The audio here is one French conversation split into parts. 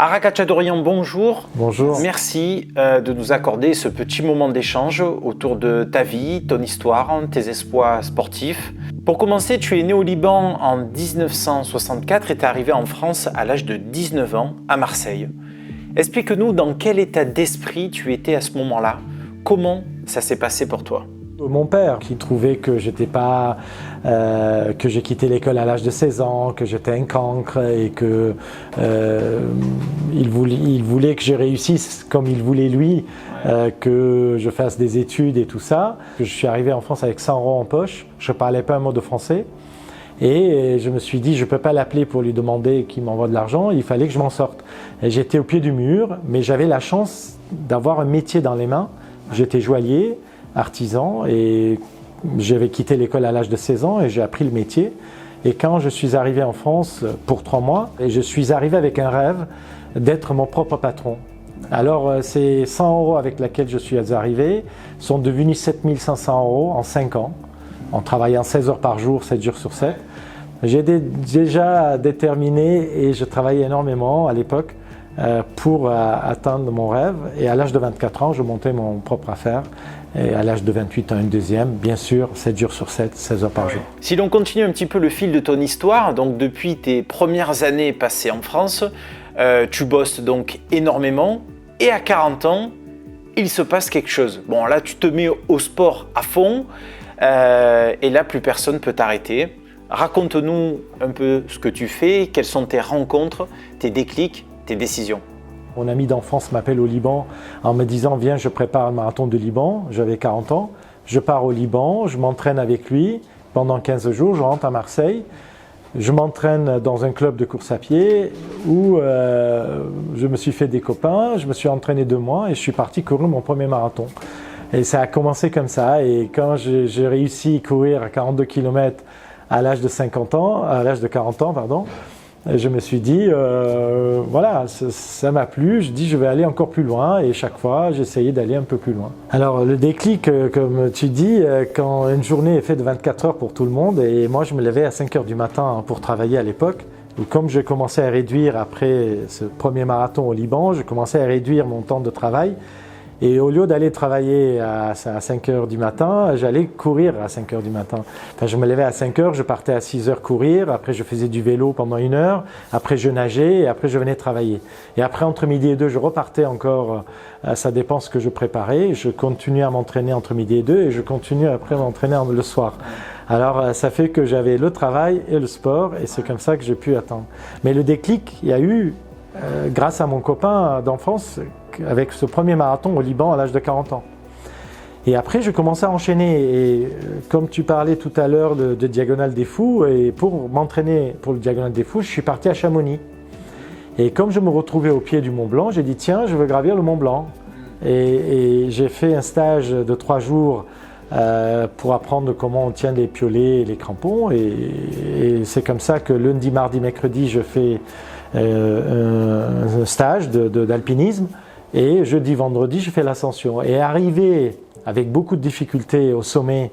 Ara Khachaturian, bonjour. Bonjour. Merci de nous accorder ce petit moment d'échange autour de ta vie, ton histoire, tes exploits sportifs. Pour commencer, tu es né au Liban en 1964 et tu es arrivé en France à l'âge de 19 ans à Marseille. Explique-nous dans quel état d'esprit tu étais à ce moment-là. Comment ça s'est passé pour toi ? Mon père qui trouvait que que j'ai quitté l'école à l'âge de 16 ans, que j'étais un cancre et que il voulait que je réussisse comme il voulait lui, que je fasse des études et tout ça. Je suis arrivé en France avec 100 € en poche, je parlais pas un mot de français et je me suis dit je peux pas l'appeler pour lui demander qu'il m'envoie de l'argent, il fallait que je m'en sorte. Et j'étais au pied du mur, mais j'avais la chance d'avoir un métier dans les mains. J'étais joaillier, artisan et j'avais quitté l'école à l'âge de 16 ans et j'ai appris le métier. Et quand je suis arrivé en France pour 3 mois, et je suis arrivé avec un rêve d'être mon propre patron. Alors ces 100 € avec lesquels je suis arrivé sont devenus 7 500 € en 5 ans, en travaillant 16 heures par jour, 7 jours sur 7. J'étais déjà déterminé et je travaillais énormément à l'époque pour atteindre mon rêve. Et à l'âge de 24 ans, je montais mon propre affaire. Et à l'âge de 28 ans, une deuxième, bien sûr, 7 jours sur 7, 16 heures par jour. Si l'on continue un petit peu le fil de ton histoire, donc depuis tes premières années passées en France, tu bosses donc énormément et à 40 ans, il se passe quelque chose. Bon, là, tu te mets au sport à fond et là, plus personne ne peut t'arrêter. Raconte-nous un peu ce que tu fais, quelles sont tes rencontres, tes déclics, tes décisions. Mon ami d'enfance m'appelle au Liban en me disant « Viens, je prépare un marathon de Liban ». J'avais 40 ans. Je pars au Liban, je m'entraîne avec lui pendant 15 jours. Je rentre à Marseille. Je m'entraîne dans un club de course à pied où je me suis fait des copains. Je me suis entraîné 2 mois et je suis parti courir mon premier marathon. Et ça a commencé comme ça. Et quand j'ai réussi à courir à 42 km à l'âge de 40 ans, pardon, je me suis dit, voilà, ça m'a plu, je dis je vais aller encore plus loin et chaque fois j'essayais d'aller un peu plus loin. Alors le déclic, comme tu dis, quand une journée est faite de 24 heures pour tout le monde et moi je me levais à 5 heures du matin pour travailler à l'époque. Comme je commençais à réduire après ce premier marathon au Liban, je commençais à réduire mon temps de travail. Et au lieu d'aller travailler à 5 heures du matin, j'allais courir à 5 heures du matin. Enfin, je me levais à 5 heures, je partais à 6 heures courir, après je faisais du vélo pendant 1 heure, après je nageais et après je venais travailler. Et après entre midi et 2, je repartais encore, ça dépend ce que je préparais, je continuais à m'entraîner entre midi et 2 et je continue après à m'entraîner le soir. Alors ça fait que j'avais le travail et le sport et c'est comme ça que j'ai pu atteindre. Mais le déclic, il y a eu, grâce à mon copain d'enfance, avec ce premier marathon au Liban à l'âge de 40 ans. Et après, je commençais à enchaîner. Et comme tu parlais tout à l'heure de Diagonale des Fous, et pour m'entraîner pour le Diagonale des Fous, je suis parti à Chamonix. Et comme je me retrouvais au pied du Mont Blanc, j'ai dit tiens, je veux gravir le Mont Blanc. Et j'ai fait un stage de 3 jours pour apprendre comment on tient les piolets et les crampons. Et c'est comme ça que lundi, mardi, mercredi, je fais un stage d'alpinisme. Et jeudi, vendredi, je fais l'ascension. Et arrivé avec beaucoup de difficultés au sommet,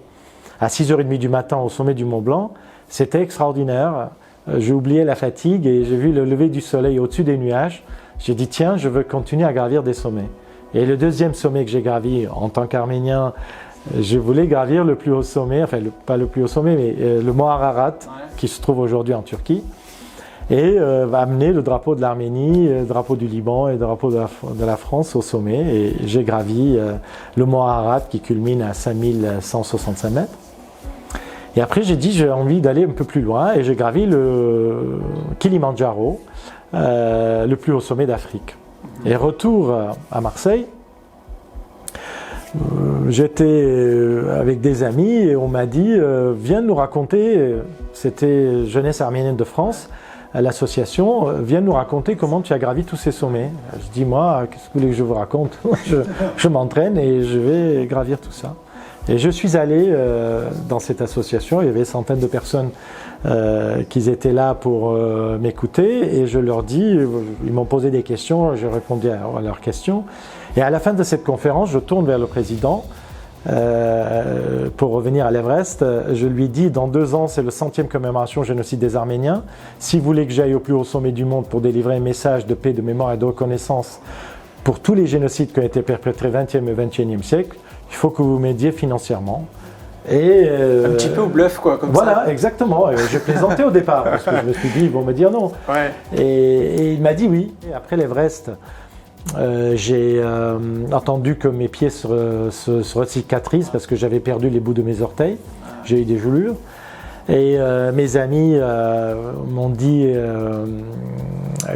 à 6h30 du matin au sommet du Mont Blanc, c'était extraordinaire. J'ai oublié la fatigue et j'ai vu le lever du soleil au-dessus des nuages. J'ai dit tiens, je veux continuer à gravir des sommets. Et le deuxième sommet que j'ai gravi en tant qu'Arménien, je voulais gravir le plus haut sommet, enfin pas le plus haut sommet, mais le mont Ararat, qui se trouve aujourd'hui en Turquie. Et va amener le drapeau de l'Arménie, le drapeau du Liban et le drapeau de la France au sommet. Et j'ai gravi le mont Ararat qui culmine à 5165 mètres. Et après j'ai dit j'ai envie d'aller un peu plus loin et j'ai gravi le Kilimandjaro, le plus haut sommet d'Afrique. Et retour à Marseille, j'étais avec des amis et on m'a dit viens nous raconter, c'était Jeunesse Arménienne de France, l'association, viens nous raconter comment tu as gravi tous ces sommets. Je dis moi, qu'est-ce que vous voulez que je vous raconte? Je m'entraîne et je vais gravir tout ça. Et je suis allé dans cette association, il y avait des centaines de personnes qui étaient là pour m'écouter et je leur dis, ils m'ont posé des questions, j'ai répondu à leurs questions. Et à la fin de cette conférence, je tourne vers le président pour revenir à l'Everest, je lui dis dans 2 ans, c'est le 100e commémoration du génocide des Arméniens. Si vous voulez que j'aille au plus haut sommet du monde pour délivrer un message de paix, de mémoire et de reconnaissance pour tous les génocides qui ont été perpétrés au XXe et XXIe siècle, il faut que vous m'aidiez financièrement. Et un petit peu au bluff, quoi, comme voilà, ça. Voilà, exactement. Je plaisantais au départ parce que je me suis dit, ils vont me dire non. Ouais. Et il m'a dit oui. Et après l'Everest, j'ai entendu que mes pieds se cicatrisent parce que j'avais perdu les bouts de mes orteils. J'ai eu des gelures. Et mes amis m'ont dit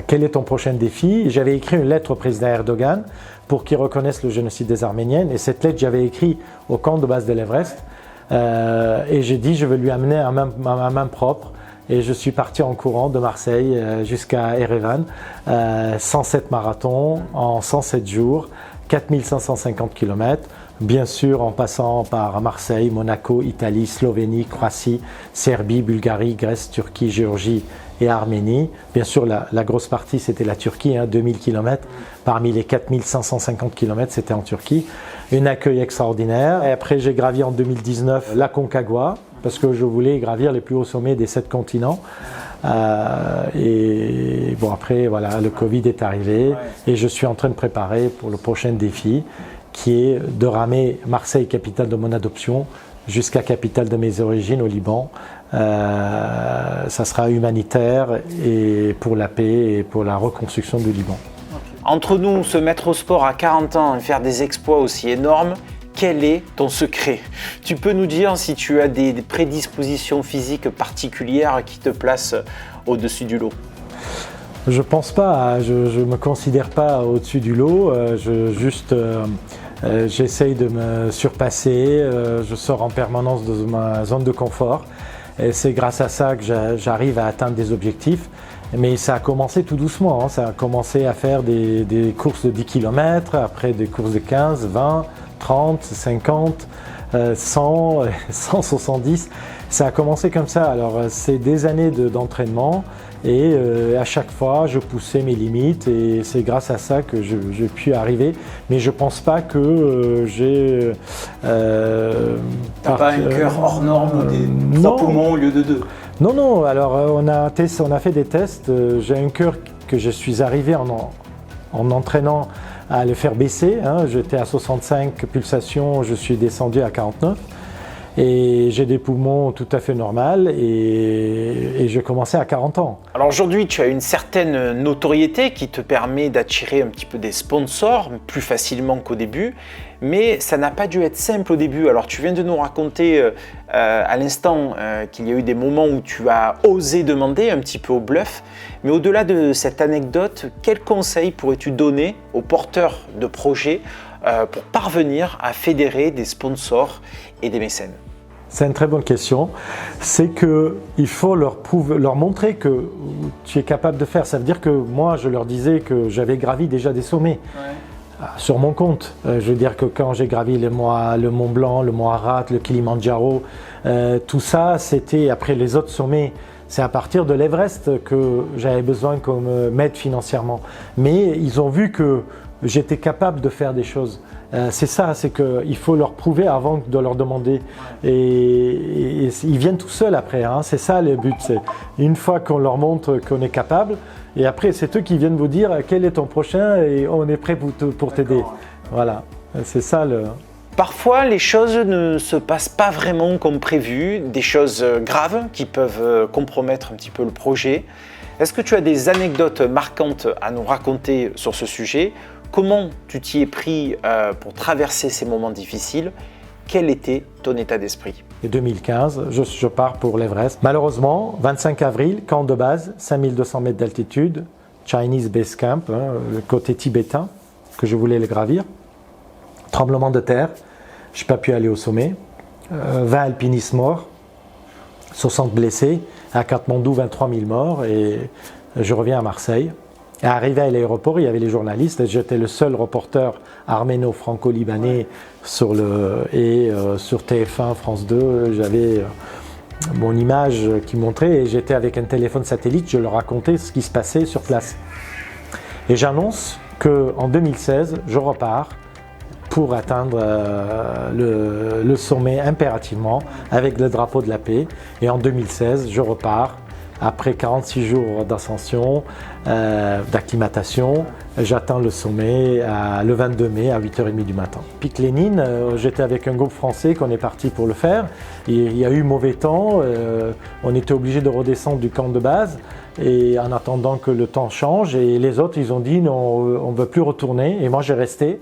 quel est ton prochain défi? J'avais écrit une lettre au président Erdogan pour qu'il reconnaisse le génocide des Arméniennes. Et cette lettre, j'avais écrit au camp de base de l'Everest. Et j'ai dit je vais lui amener à ma main propre. Et je suis parti en courant de Marseille jusqu'à Erevan, 107 marathons en 107 jours, 4550 km, bien sûr en passant par Marseille, Monaco, Italie, Slovénie, Croatie, Serbie, Bulgarie, Grèce, Turquie, Géorgie et Arménie. Bien sûr, la grosse partie, c'était la Turquie, 2000 km. Parmi les 4550 km, c'était en Turquie. Un accueil extraordinaire. Et après, j'ai gravi en 2019 la Concagua, parce que je voulais gravir les plus hauts sommets des 7 continents. Et bon, après, voilà, le Covid est arrivé et je suis en train de préparer pour le prochain défi, qui est de ramer Marseille, capitale de mon adoption, jusqu'à capitale de mes origines au Liban. Ça sera humanitaire et pour la paix et pour la reconstruction du Liban. Entre nous, se mettre au sport à 40 ans et faire des exploits aussi énormes, quel est ton secret? Tu peux nous dire si tu as des prédispositions physiques particulières qui te placent au-dessus du lot? Je pense pas, je me considère pas au-dessus du lot, j'essaye de me surpasser, je sors en permanence de ma zone de confort et c'est grâce à ça que j'arrive à atteindre des objectifs. Mais ça a commencé tout doucement, ça a commencé à faire des courses de 10 km, après des courses de 15, 20, 30, 50, 100, 170. Ça a commencé comme ça. Alors c'est des années d'entraînement et à chaque fois je poussais mes limites et c'est grâce à ça que j'ai pu arriver. Mais je pense pas que j'ai... T'as pas un cœur hors norme ou des 3 poumons au lieu de 2? Non, alors on a fait des tests. J'ai un cœur que je suis arrivé en entraînant à le faire baisser. J'étais à 65 pulsations, je suis descendu à 49. Et j'ai des poumons tout à fait normaux et je commençais à 40 ans. Alors aujourd'hui, tu as une certaine notoriété qui te permet d'attirer un petit peu des sponsors plus facilement qu'au début, mais ça n'a pas dû être simple au début. Alors tu viens de nous raconter à l'instant qu'il y a eu des moments où tu as osé demander un petit peu au bluff, mais au-delà de cette anecdote, quels conseils pourrais-tu donner aux porteurs de projets pour parvenir à fédérer des sponsors et des mécènes? C'est une très bonne question. C'est qu'il faut leur montrer que tu es capable de faire. Ça veut dire que moi, je leur disais que j'avais gravi déjà des sommets sur mon compte. Je veux dire que quand j'ai gravi le Mont Blanc, le Mont Ararat, le Kilimandjaro, tout ça, c'était après les autres sommets. C'est à partir de l'Everest que j'avais besoin qu'on m'aide financièrement. Mais ils ont vu que j'étais capable de faire des choses. C'est ça, c'est qu'il faut leur prouver avant de leur demander. Et ils viennent tout seuls après, c'est ça le but. C'est une fois qu'on leur montre qu'on est capable, et après c'est eux qui viennent vous dire quel est ton prochain et on est prêt pour t'aider. Voilà, c'est ça le... Parfois, les choses ne se passent pas vraiment comme prévu, des choses graves qui peuvent compromettre un petit peu le projet. Est-ce que tu as des anecdotes marquantes à nous raconter sur ce sujet? Comment tu t'y es pris pour traverser ces moments difficiles? Quel était ton état d'esprit? En 2015, je pars pour l'Everest. Malheureusement, 25 avril, camp de base, 5200 mètres d'altitude, Chinese Base Camp, le côté tibétain, que je voulais le gravir. Tremblement de terre, je n'ai pas pu aller au sommet. 20 alpinistes morts, 60 blessés. À Katmandou, 23 000 morts et je reviens à Marseille. Et arrivé à l'aéroport, il y avait les journalistes. J'étais le seul reporter arméno-franco-libanais sur TF1, France 2. J'avais mon image qui montrait et j'étais avec un téléphone satellite. Je leur racontais ce qui se passait sur place. Et j'annonce qu'en 2016, je repars pour atteindre le sommet impérativement avec le drapeau de la paix. Et en 2016, je repars. Après 46 jours d'ascension, d'acclimatation, j'atteins le sommet le 22 mai à 8h30 du matin. Pic Lénine, j'étais avec un groupe français qu'on est parti pour le faire. Il y a eu mauvais temps, on était obligé de redescendre du camp de base et en attendant que le temps change. Et les autres, ils ont dit non, on ne veut plus retourner. Et moi, j'ai resté.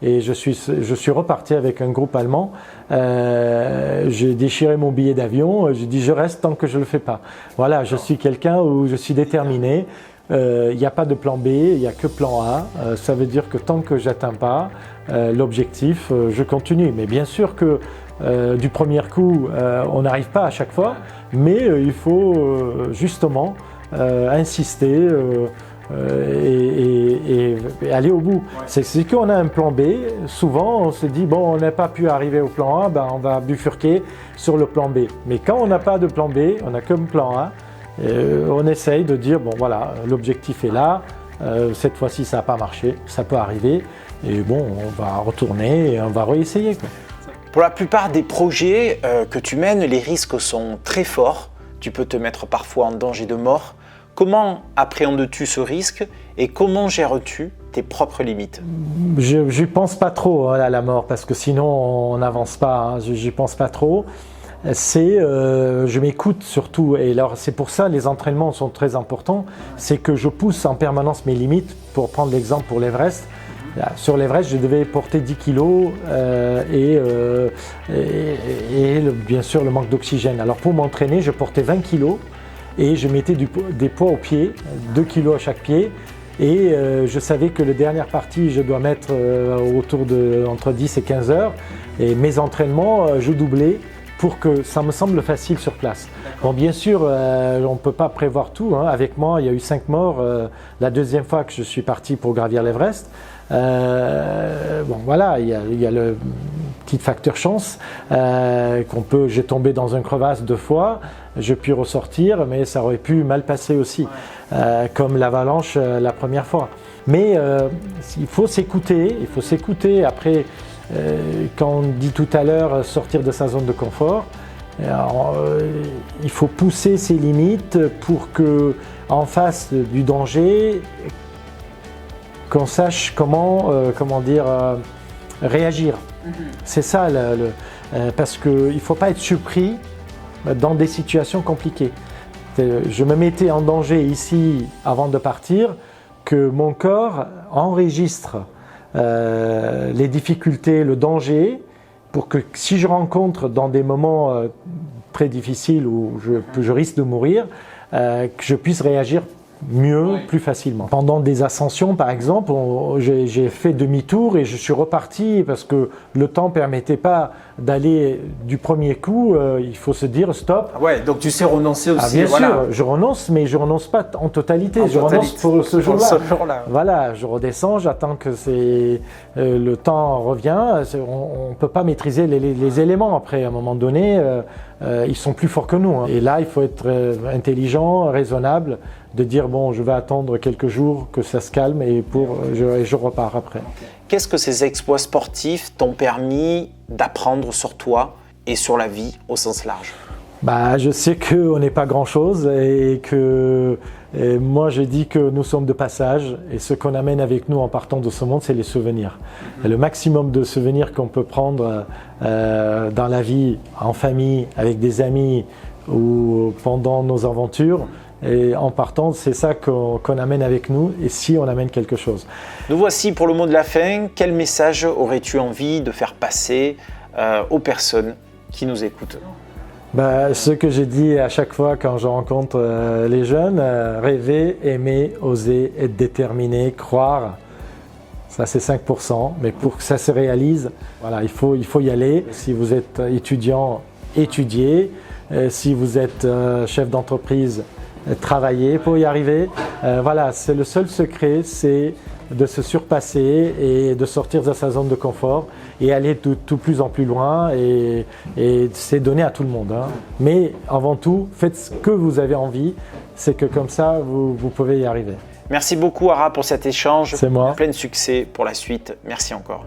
Et je suis reparti avec un groupe allemand. J'ai déchiré mon billet d'avion. J'ai dit je reste tant que je ne le fais pas. Voilà, je suis quelqu'un où je suis déterminé. Il n'y a pas de plan B, il n'y a que plan A. Ça veut dire que tant que je n'atteins pas l'objectif, je continue. Mais bien sûr que du premier coup, on n'arrive pas à chaque fois. Mais il faut justement insister. Et aller au bout. C'est qu'on a un plan B, souvent on se dit bon on n'a pas pu arriver au plan A, ben on va bifurquer sur le plan B. Mais quand on n'a pas de plan B, on n'a que le plan A, on essaye de dire bon voilà, l'objectif est là, cette fois-ci ça n'a pas marché, ça peut arriver, et bon on va retourner et on va réessayer. Pour la plupart des projets que tu mènes, les risques sont très forts, tu peux te mettre parfois en danger de mort. Comment appréhendes-tu ce risque et comment gères-tu tes propres limites? Je n'y pense pas trop à la mort parce que sinon on n'avance pas, hein. Je n'y pense pas trop. Je m'écoute surtout et alors c'est pour ça les entraînements sont très importants. C'est que je pousse en permanence mes limites. Pour prendre l'exemple pour l'Everest, sur l'Everest je devais porter 10 kg bien sûr le manque d'oxygène. Alors pour m'entraîner je portais 20 kg. Et je mettais des poids aux pieds, 2 kg à chaque pied. Et je savais que la dernière partie, je dois mettre autour de entre 10 et 15 heures. Et mes entraînements, je doublais pour que ça me semble facile sur place. Bon, bien sûr, on ne peut pas prévoir tout, hein. Avec moi, il y a eu 5 morts la deuxième fois que je suis parti pour gravir l'Everest. Bon, voilà, il y a le petit facteur chance. J'ai tombé dans une crevasse 2 fois. Je puis ressortir, mais ça aurait pu mal passer aussi, comme l'avalanche la première fois. Mais il faut s'écouter, Après, quand on dit tout à l'heure sortir de sa zone de confort, il faut pousser ses limites pour que, en face du danger, qu'on sache comment réagir. C'est ça, parce qu'il ne faut pas être surpris dans des situations compliquées. Je me mettais en danger ici avant de partir, que mon corps enregistre les difficultés, le danger, pour que si je rencontre dans des moments très difficiles où je risque de mourir, que je puisse réagir mieux, plus facilement. Pendant des ascensions, par exemple, j'ai fait demi-tour et je suis reparti parce que le temps ne permettait pas d'aller du premier coup. Il faut se dire stop. Ouais, donc tu sais renoncer aussi. Bien sûr, je renonce, mais je renonce pas en totalité. Renonce pour ce jour-là. Voilà, je redescends, j'attends que le temps revient. On ne peut pas maîtriser les éléments après. À un moment donné, ils sont plus forts que nous, hein. Et là, il faut être intelligent, raisonnable, de dire bon, je vais attendre quelques jours que ça se calme et je repars après. Qu'est-ce que ces exploits sportifs t'ont permis d'apprendre sur toi et sur la vie au sens large? Je sais qu'on n'est pas grand-chose et moi je dis que nous sommes de passage et ce qu'on amène avec nous en partant de ce monde, c'est les souvenirs. Et le maximum de souvenirs qu'on peut prendre dans la vie, en famille, avec des amis ou pendant nos aventures, et en partant, c'est ça qu'on amène avec nous, et si on amène quelque chose. Nous voici pour le mot de la fin. Quel message aurais-tu envie de faire passer aux personnes qui nous écoutent? Ce que j'ai dit à chaque fois quand je rencontre les jeunes, rêver, aimer, oser, être déterminé, croire, ça c'est 5%, mais pour que ça se réalise, voilà, il faut y aller. Si vous êtes étudiant, étudiez. Si vous êtes chef d'entreprise, travailler pour y arriver. Voilà, c'est le seul secret, c'est de se surpasser et de sortir de sa zone de confort et aller tout plus en plus loin et c'est donné à tout le monde, hein. Mais avant tout, faites ce que vous avez envie, c'est que comme ça, vous pouvez y arriver. Merci beaucoup Ara pour cet échange. C'est moi. Plein de succès pour la suite. Merci encore.